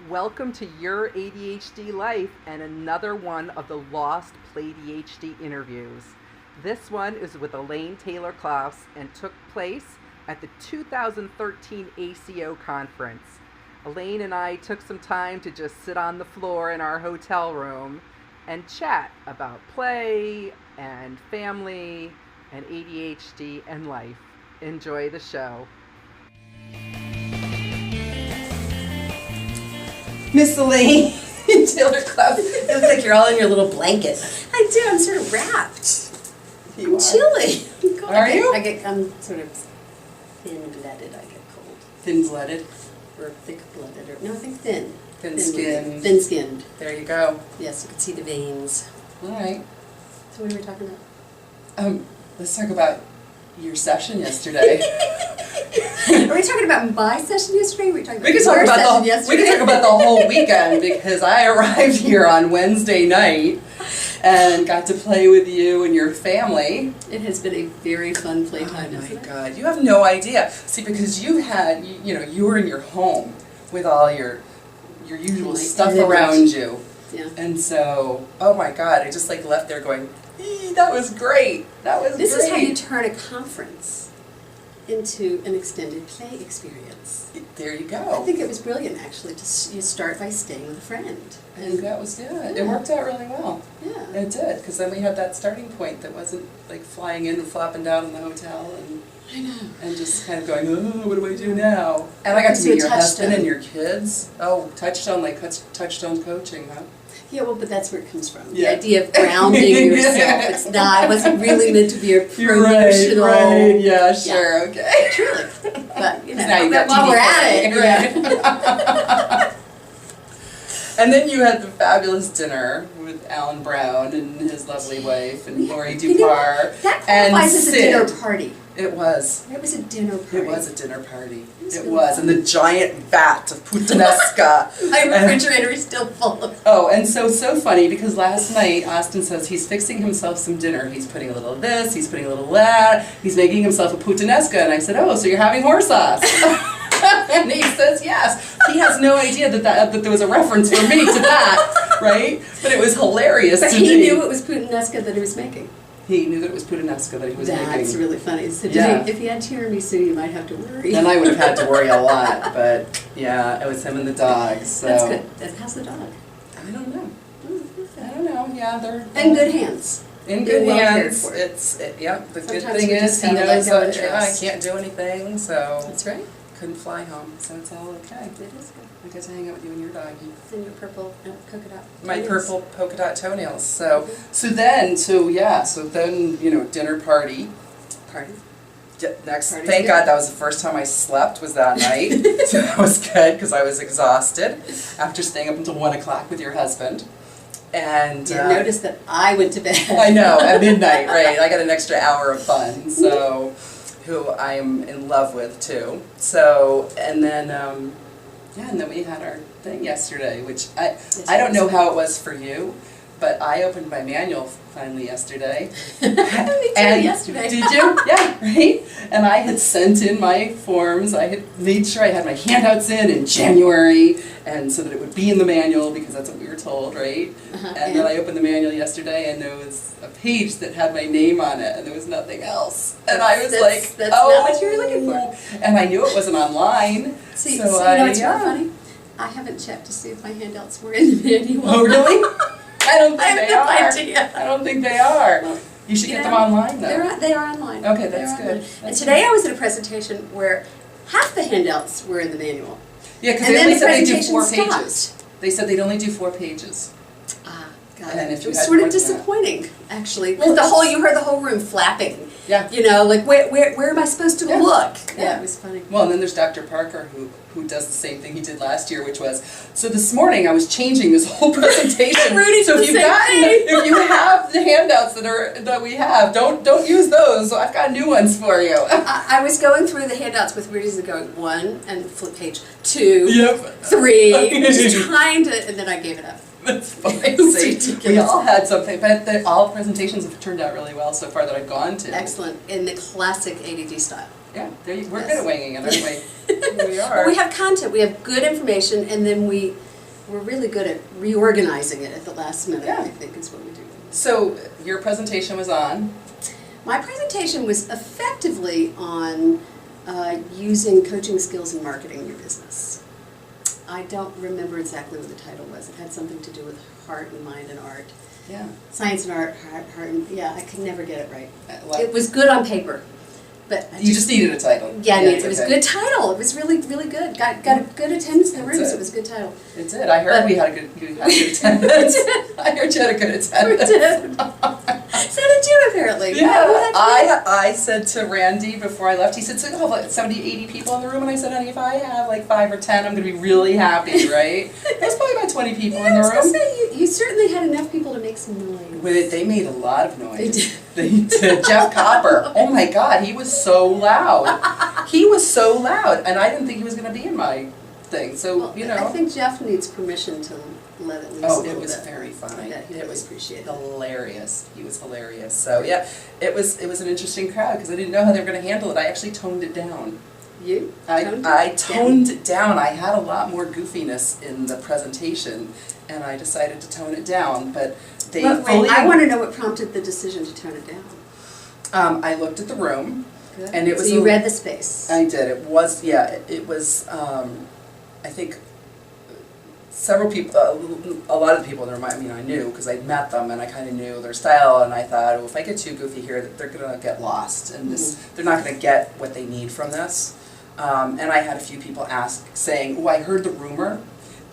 Welcome to your ADHD life and another one of the Lost PlayDHD interviews. This one is with Elaine Taylor-Klaus and took place at the 2013 ACO conference. Elaine and I took some time to just sit on the floor in our hotel room and chat about play and family and ADHD and life. Enjoy the show. Miss Elaine Taylor-Klaus, it looks like you're all in your little blanket. I do. I'm sort of wrapped. I'm chilly. I'm sort of thin-blooded. I get cold. Thin-blooded? Or thick-blooded. No, I think thin. Thin-skinned. Thin-skinned. There you go. Yes, you can see the veins. All right. So what are we talking about? Let's talk about your session yesterday. Are we talking about my session yesterday? Or are we talking about We can talk about the whole weekend because I arrived here on Wednesday night and got to play with you and your family. It has been a very fun playtime. Oh my God, you have no idea. See, because you had, you were in your home with all your usual stuff around you. Yeah. And so, oh my God, I just left there going, that was great. This is how you turn a conference into an extended play experience. There you go. I think it was brilliant, actually. You start by staying with a friend. I think that was good. Yeah. It worked out really well. Yeah. It did, because then we had that starting point that wasn't like flying in and flopping down in the hotel and I know. And just kind of going, oh, what do I do now? And I got to meet your husband and your kids. Oh, touchstone coaching, huh? Yeah, well, but that's where it comes from. Yeah. The idea of grounding yourself. It's not, it wasn't really meant to be a promotional. Right, yeah, sure, yeah. Okay. Truly. But, now you got while TV we're at it. Right. And then you had the fabulous dinner with Alan Brown and his lovely wife and Lori Dupar. That qualifies as a dinner party. It was. It was a dinner party. It was a dinner party. It was. And the giant vat of puttanesca. My refrigerator is still full of it. Oh, and so funny because last night Austin says he's fixing himself some dinner. He's putting a little of this, he's putting a little of that, he's making himself a puttanesca. And I said, oh, so you're having horse sauce. And he says yes. He has no idea that there was a reference for me to that, right? But it was hilarious to me. But he knew it was puttanesca that he was making. He knew that it was puttanesca that he was making. That's really funny. So if he had tiramisu, you might have to worry. Then I would have had to worry a lot, but yeah, it was him and the dogs. So. That's good. How's the dog? I don't know. Yeah, they're in good hands. In good hands. The good thing is he knows I can't do anything, so that's right. Couldn't fly home, so it's all okay. It is good. I get to hang out with you and your doggy. And your purple polka dot. My purple polka dot toenails. So then dinner party. Next, thank God that was the first time I slept was that night. So that was good because I was exhausted after staying up until 1 o'clock with your husband. And you noticed that I went to bed. I know, at midnight, right? I got an extra hour of fun, so who I'm in love with too. So and then we had our thing yesterday, which I don't know how it was for you, but I opened my manual finally yesterday. Me too, yesterday. Did you? Yeah, right? And I had sent in my forms. I had made sure I had my handouts in January, and so that it would be in the manual because that's what we were told, right? And then I opened the manual yesterday, and there was a page that had my name on it, and there was nothing else. And I was that's not what you were looking for. And I knew it wasn't online. So you know what's really funny? I haven't checked to see if my handouts were in the manual. Oh, really? I don't think they are. Idea. I don't think they are. Well, you should get them online, though. They are online. Okay, that's good. And today I was at a presentation where half the handouts were in the manual. Yeah, because they only said they do 4 pages. They said they'd only do 4 pages. God, it was sort of disappointing, actually. Well, you heard the whole room flapping. Yeah. Where am I supposed to look? Yeah, it was funny. Well, and then there's Dr. Parker who does the same thing he did last year, which was, so this morning I was changing this whole presentation. Rudy, so if you have the handouts that we have, don't use those. I've got new ones for you. I was going through the handouts with Rudy's and going 1 and flip page 2, yep. 3, just trying to, and then I gave it up. That's funny. We all had something, but all presentations have turned out really well so far that I've gone to. Excellent, in the classic ADD style. Yeah, we're good at winging it, aren't we? We are. Well, we have content, we have good information, and then we we're really good at reorganizing it at the last minute, Yeah. I think is what we do. So your presentation was on? My presentation was effectively on using coaching skills in marketing your business. I don't remember exactly what the title was. It had something to do with heart and mind and art. Yeah. Science and art, heart and, yeah, I could never get it right. What? It was good on paper. But You just needed a title. Yeah, it's it was a okay. good title. It was really, really good. Got a good attendance in the That's rooms. it. It was a good title. It did. I heard you had a good attendance. I heard you had a good attendance. We did. So did you, apparently. Yeah, I said to Randy before I left, he said, so you'll have like 70, 80 people in the room, and I said, honey, if I have like 5 or 10, I'm going to be really happy, right? There's probably about 20 people in the I was room. going to say, you certainly had enough people to make some noise. They made a lot of noise. They did. They did. Jeff Copper, oh my God, he was so loud. He was so loud, and I didn't think he was going to be in my thing, so, Well, you know. I think Jeff needs permission to let it loose a Oh, little it was bit. very funny. Yeah, he It really was appreciated it. hilarious. He was hilarious. So yeah, it was an interesting crowd because I didn't know how they were going to handle it. I actually toned it down. You? I toned it down. I had a lot more goofiness in the presentation, and I decided to tone it down. But they Wait, fully. I want to know what prompted the decision to tone it down. I looked at the room, Good. and it was. So you read the space. I did. It was It was. I think. Several people, a lot of the people in the room, I mean, I knew because I'd met them and I kind of knew their style, and I thought, oh, if I get too goofy here, they're going to get lost, and they're not going to get what they need from this. And I had a few people saying, oh, I heard the rumor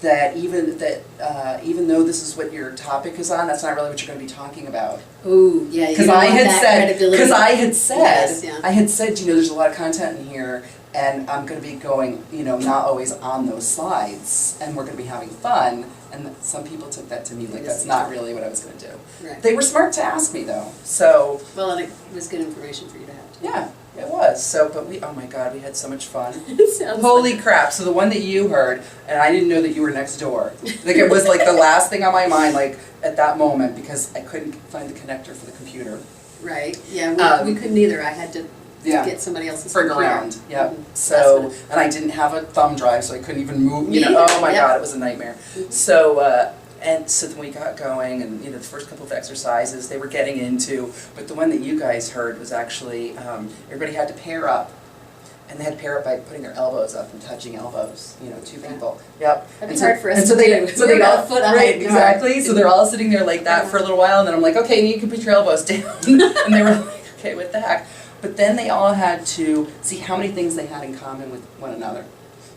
that even though this is what your topic is on, that's not really what you're going to be talking about. Oh, yeah. Because I had said, Yes, yeah. you know, there's a lot of content in here. And I'm going to be going, you know, not always on those slides, and we're going to be having fun. And some people took that to me like that's not really what I was going to do. Right. They were smart to ask me though, so. Well, and it was good information for you to have. Yeah, it was. So, but oh my God, we had so much fun. It sounds Holy like crap! So the one that you heard, and I didn't know that you were next door. Like it was like the last thing on my mind, like at that moment, because I couldn't find the connector for the computer. Right. Yeah, we couldn't either. I had to get somebody else's frig computer. around. Yep. Mhm. So, and I didn't have a thumb drive, so I couldn't even move. You know, Me either. oh my Yep. God, it was a nightmare. Mhm. So, and so then we got going, and you know, the first couple of exercises they were getting into, but the one that you guys heard was actually everybody had to pair up. And they had to pair up by putting their elbows up and touching elbows, you know, 2 people. Yep. That'd be And so- hard for us and so to they, do. So We're they about all, a foot right, high. exactly. So they're all sitting there like that for a little while, and then I'm like, okay, and you can put your elbows down. And they were like, okay, what the heck? But then they all had to see how many things they had in common with one another.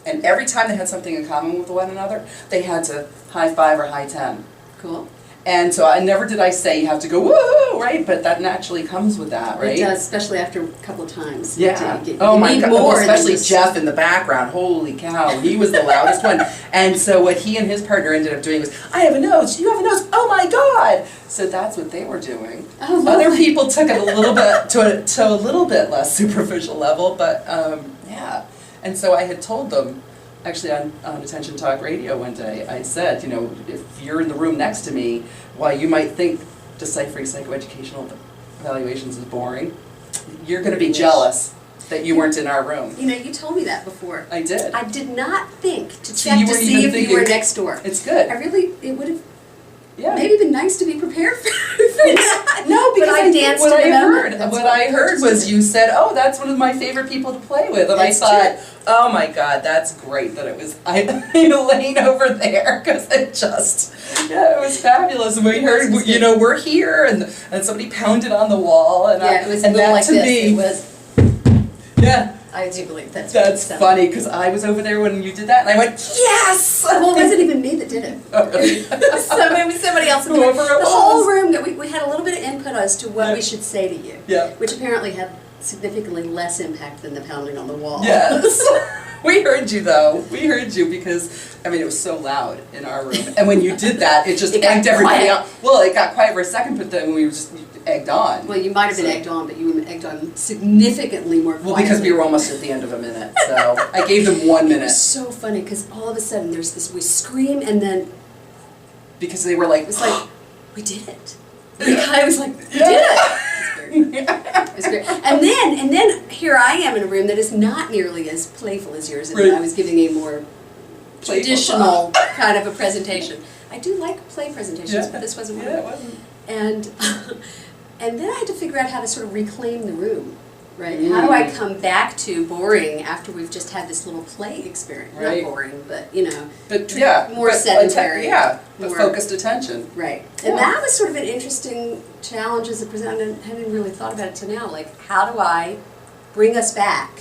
And every time they had something in common with one another, they had to high 5 or high 10. Cool. And so I never did I say you have to go woo, right? But that naturally comes with that, right? It does, especially after a couple of times. Yeah. You Oh my need God. more Well, than especially just- Jeff in the background. Holy cow. He was the loudest one. And so what he and his partner ended up doing was, I have a nose. You have a nose. Oh my God. So that's what they were doing. Oh, Other lovely. people took it a little bit to a little bit less superficial level, but yeah. And so I had told them, actually on Attention Talk Radio one day, I said, you know, if you're in the room next to me, while you might think deciphering psychoeducational evaluations is boring, you're going to be jealous that you weren't in our room. You know, you told me that before. I did. I did not think to So check you to weren't see even if you thinking- were next door. It's good. I really, it would have Yeah. maybe been nice to be prepared for that. No, because but I danced what in I the moment. heard, That's what I heard was you said, "Oh, that's one of my favorite people to play with," and That's I thought, "Oh my God, that's great that it was Elaine over there," because it just, yeah, it was fabulous. And we heard, you know, we're here, and somebody pounded on the wall, and Yeah, it was a and little that like to this. me, It was. yeah. I do believe that's what it That's sounded funny because I was over there when you did that, and I went, "Yes!" Well, it wasn't even me that did it. Oh, really? So it was somebody else. Whoever it the was. whole room, that we had a little bit of input as to what Yeah. we should say to you. Yeah. Which apparently had significantly less impact than the pounding on the wall. Yes. We heard you though. We heard you because, I mean, it was so loud in our room. And when you did that, it just It got egged everybody quiet. on. Well, it got quiet for a second, but then we were just egged on. Well, you might have been egged on, but you were egged on significantly more quietly. Well, because we were almost at the end of a minute, so I gave them 1 It minute. was so funny because all of a sudden there's this, we scream and then Because they were like, it was like, we did it. And the guy was like, we did it. It was great. And then here I am in a room that is not nearly as playful as yours, and Right. I was giving a more traditional kind of a presentation. I do like play presentations, but this wasn't one of them. It wasn't. And then I had to figure out how to sort of reclaim the room, right? How do I come back to boring after we've just had this little play experience? Right. Not boring, but you know, more sedentary. But focused attention. Right. And that was sort of an interesting challenge as a presenter. I hadn't really thought about it till now. Like, how do I bring us back,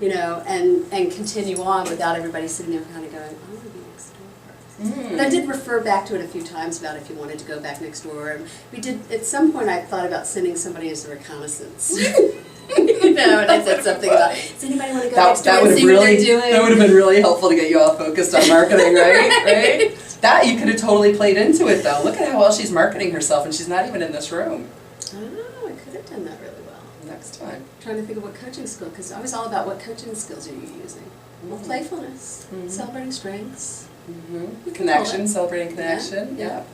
you know, and continue on without everybody sitting there kind of going, oh, we'll be next door. But I did refer back to it a few times about if you wanted to go back next door. And we did, at some point I thought about sending somebody as a reconnaissance. You know, and I said something about, does anybody want to go next door and see what they're doing? That would have been really helpful to get you all focused on marketing, right? That you could have totally played into it, though. Look at how well she's marketing herself, and she's not even in this room. I don't know, I could have done that really well. Next time. I'm trying to think of what coaching skill, because I was all about what coaching skills are you using. Well, playfulness, celebrating strengths. Connection, celebrating connection. Yeah.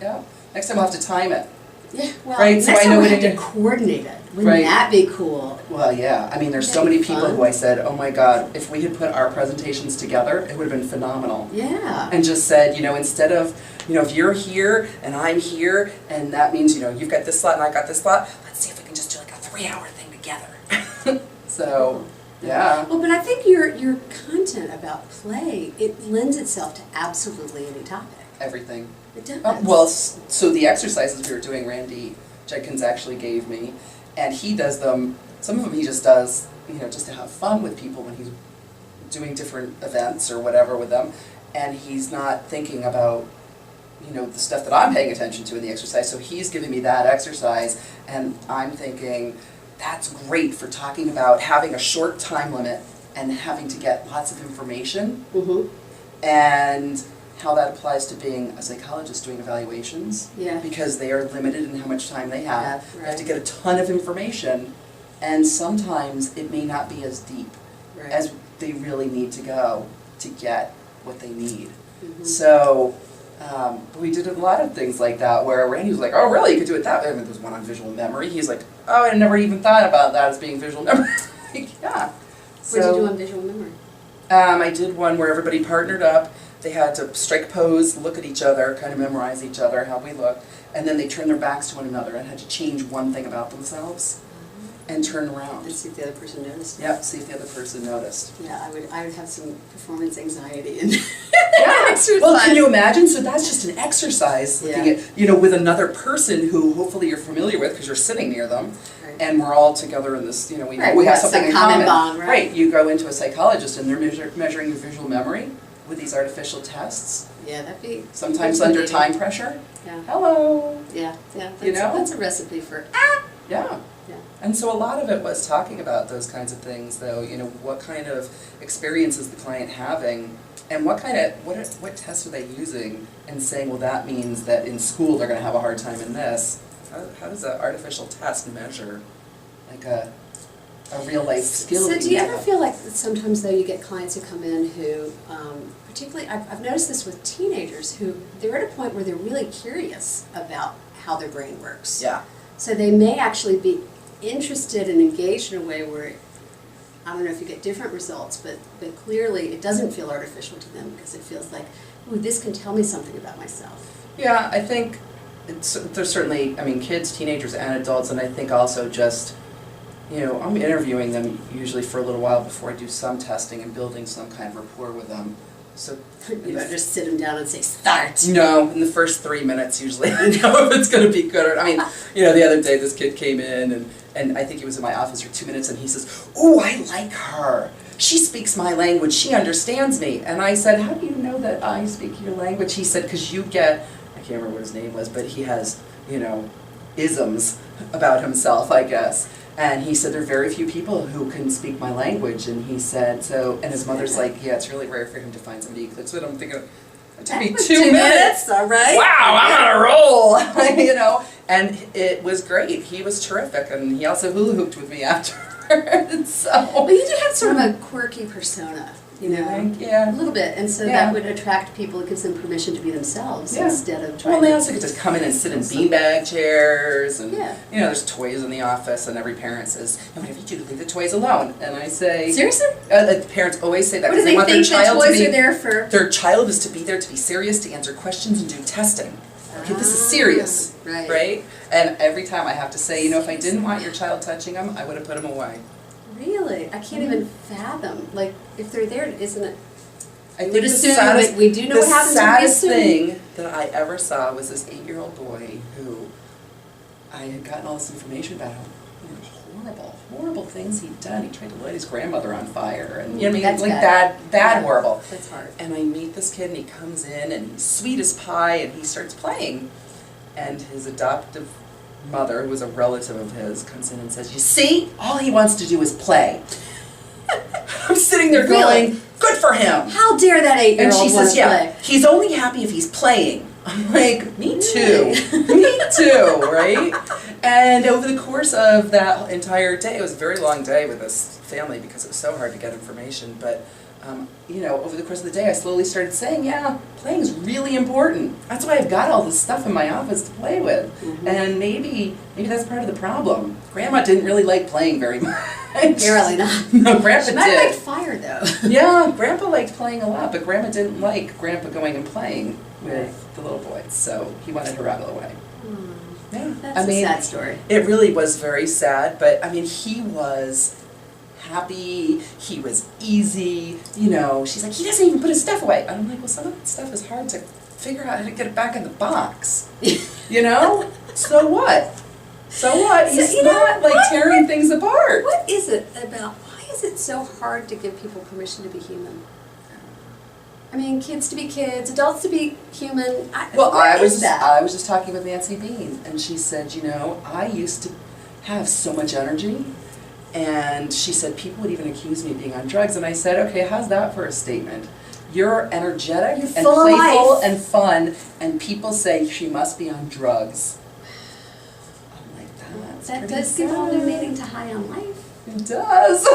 Next time we'll have to time it. Yeah, well, right, next so I time know we'll what have to coordinate it. Wouldn't that be cool? Well, yeah. I mean, there's so many people who I said, oh my God, if we had put our presentations together, it would have been phenomenal. Yeah. And just said, you know, instead of, you know, if you're here and I'm here, and that means, you know, you've got this slot and I got this slot, let's see if we can just do like a 3-hour thing together. So, yeah. Well, but I think your content about play, it lends itself to absolutely any topic. Everything. It does. Well, so the exercises we were doing, Randy Jenkins actually gave me, and he does them, some of them he just does, you know, just to have fun with people when he's doing different events or whatever with them, and he's not thinking about, you know, the stuff that I'm paying attention to in the exercise, so he's giving me that exercise, and I'm thinking, that's great for talking about having a short time limit and having to get lots of information, and how that applies to being a psychologist doing evaluations, because they are limited in how much time they have. They have to get a ton of information, and sometimes it may not be as deep as they really need to go to get what they need. So we did a lot of things like that where Randy was like, oh really, you could do it that way. I mean, there was one on visual memory. He's like, oh, I never even thought about that as being visual memory. Yeah. What did you do on visual memory? I did one where everybody partnered up. They had to strike pose, look at each other, kind of memorize each other, how we looked, and then they turned their backs to one another and had to change one thing about themselves and turn around. And see if the other person noticed. Yep, see if the other person noticed. Yeah, I would have some performance anxiety and exercise. Well, can you imagine? So that's just an exercise, looking at, you know, with another person who hopefully you're familiar with because you're sitting near them. And we're all together in this, you know, we have something in common. Bond, right? You go into a psychologist and they're measuring your visual memory with these artificial tests. Yeah, that'd be... Sometimes under time pressure. Yeah. Hello. Yeah, that's, you know? That's a recipe for... Yeah. And so a lot of it was talking about those kinds of things, though, you know, what kind of experience is the client having, and what tests are they using, and saying, well, that means that in school they're going to have a hard time in this. How does an artificial test measure like a real life skill? So do you ever feel like sometimes though you get clients who come in who, particularly, I've noticed this with teenagers who, they're at a point where they're really curious about how their brain works. Yeah. So they may actually be interested and engaged in a way where, I don't know if you get different results, but clearly it doesn't feel artificial to them because it feels like, ooh, this can tell me something about myself. Yeah, I think there's certainly, I mean, kids, teenagers, and adults, and I think also just, you know, I'm interviewing them usually for a little while before I do some testing and building some kind of rapport with them. So you better just sit them down and say, start. No, in the first 3 minutes usually I know if it's going to be good or, I mean, you know, the other day this kid came in and I think he was in my office for 2 minutes and he says, oh, I like her. She speaks my language. She understands me. And I said, how do you know that I speak your language? He said, because you get, I can't remember what his name was, but he has, you know, isms about himself, I guess. And he said, there are very few people who can speak my language. And he said, so, and his mother's like, yeah, it's really rare for him to find somebody who clicks with him. I'm thinking, it took me 2 minutes. All right. Wow, I'm on a roll, you know. And it was great. He was terrific. And he also hula hooped with me afterwards. So. But you do have sort of a quirky persona. you know? think? Yeah. A little bit, and so Yeah. that would attract people. It gives them permission to be themselves Yeah. instead of trying Well, they also get to come in and sit in beanbag chairs, and Yeah. you know, there's toys in the office, and every parent says, "No, whatever you do, leave the toys alone." And I say, Seriously? The parents always say that What do because they want their think that child toys to be. are there for? Their child is to be there to be serious, to answer questions and do testing. Okay, this is serious, Right. right? And every time I have to say, you know, if I didn't want your child touching them, I would have put them away. Really? I can't even fathom. Like, if they're there, isn't it? I would think the assume saddest, we do know what happens when we saddest assume. thing that I ever saw was this 8-year-old boy who I had gotten all this information about him. You know, horrible, horrible things he'd done. He tried to light his grandmother on fire, and you know, what I mean, That's like bad. bad, Yeah. horrible. That's hard. And I meet this kid, and he comes in, and he's sweet as pie, and he starts playing. And his adoptive mother, who was a relative of his, comes in and says, "You see, all he wants to do is play." I'm sitting there Really? going, "Good for him." How dare that And 8-year-old she want says, to "Yeah, play? he's only happy if he's playing." I'm like, "Me too, me too," right? And over the course of that entire day, it was a very long day with this family because it was so hard to get information, but you know, over the course of the day, I slowly started saying, yeah, playing is really important. That's why I've got all this stuff in my office to play with. Mhm. And maybe that's part of the problem. Grandma didn't really like playing very much. Apparently not. No, Grandpa She might did. have liked fire, though. Yeah, Grandpa liked playing a lot, but Grandma didn't like Grandpa going and playing with the little boys, so he wanted her out of the way. Yeah, That's a sad story. It really was very sad, but I mean, he was happy, he was easy, you know, she's like, he doesn't even put his stuff away. And I'm like, well, some of that stuff is hard to figure out how to get it back in the box, you know? So what? So what? So, He's you know, not like tearing things apart. What is it about, why is it so hard to give people permission to be human? I mean, kids to be kids, adults to be human. Well, where I is was that? just talking with Nancy Bean, and she said, you know, I used to have so much energy, and she said people would even accuse me of being on drugs, and I said, okay, how's that for a statement? You're energetic You're and full of playful life. and fun, and people say she must be on drugs. I'm like, that's That pretty does give sad. illuminating to high on life. It does.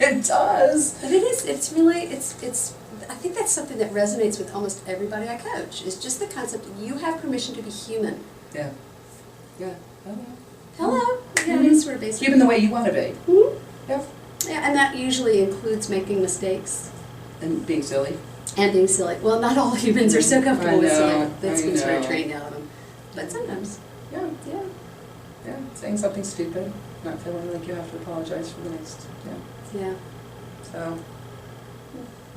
It does. But it is, it's really, it's, I think that's something that resonates with almost everybody I coach. It's just the concept that you have permission to be human. Yeah. Yeah. Hello. Yeah, it is sort of basic. Human the way you want to be. Mhm. Yeah. Yeah, and that usually includes making mistakes And being silly. and being silly. Well, not all humans are so comfortable with silly. know, That's I been sort of know. trained out of them. But sometimes, Yeah. yeah. Yeah, saying something stupid, not feeling like you have to apologize for the next, Yeah. so.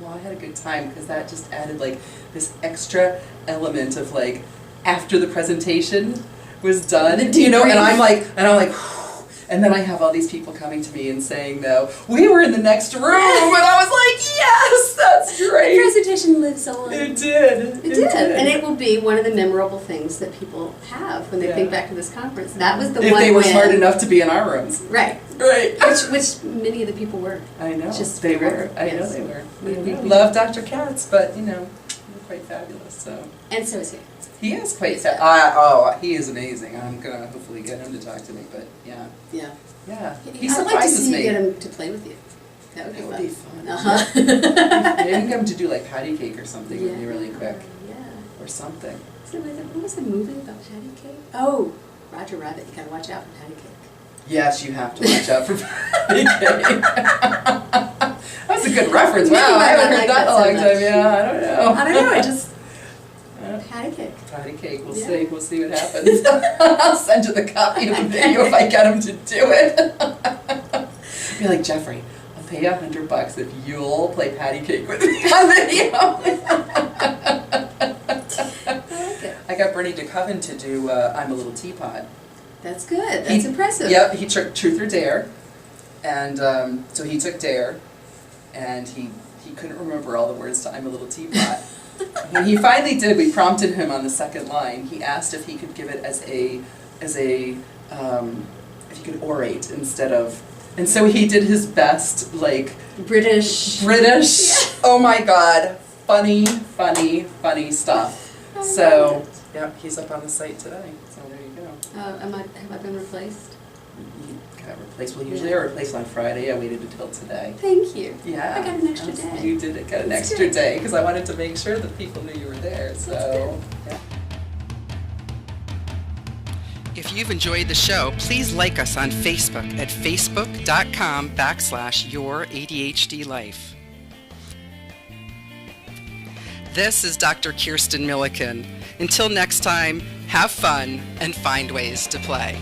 Well, I had a good time because that just added like this extra element of like, after the presentation was done, The you know, and debrief. I'm like, and then I have all these people coming to me and saying, though, we were in the next room, and I was like, yes, that's The great. presentation lives on. It did. It did, and it will be one of the memorable things that people have when they Yeah. think back to this conference. That was the if one they were when, smart enough to be in our rooms. right? Right. Which many of the people were. I know. Just they correct, were. I know yes. they were. We- I love Dr. Katz, but you know, they're quite fabulous. So And so is he. he is quite. He is amazing. I'm gonna hopefully get him to talk to me. But yeah, Yeah. yeah. He I'd like to surprises see me. you get him to play with you. That would be That fun. would be fun. Uh-huh. Maybe get him to do like patty cake or something with me really quick, Yeah. or something. So what was the movie about patty cake? Oh, Roger Rabbit. You gotta watch out for patty cake. Yes, you have to watch out for patty cake. That's a good reference. Maybe Wow, I I haven't like heard that that in a so long much. time. Yeah, I don't know. I don't know. I just Yeah. patty cake. Patty cake. We'll Yeah. see. We'll see what happens. I'll send you the copy of the video if I get him to do it. Be like, Jeffrey, I'll pay you $100 if you'll play patty cake with me on video. I like it. I got Bernie DeCoven to do I'm a Little Teapot. That's good. That's impressive. Yep, he took Truth or Dare, and so he took Dare, and he couldn't remember all the words to I'm a Little Teapot. When he finally did, we prompted him on the second line. He asked if he could give it as a if he could orate instead of, and so he did his best, like British. British. Oh my God, funny stuff. I So love it. yeah, he's up on the site today. So there you go. Have I been replaced? Got replaced. Well, usually I replace on Friday. I waited until today. Thank you. Yeah. I got an extra day. You did get an That's extra good. day because I wanted to make sure that people knew you were there. So, yeah. If you've enjoyed the show, please like us on Facebook at facebook.com/YourADHDLife. This is Dr. Kirsten Milliken. Until next time, have fun and find ways to play.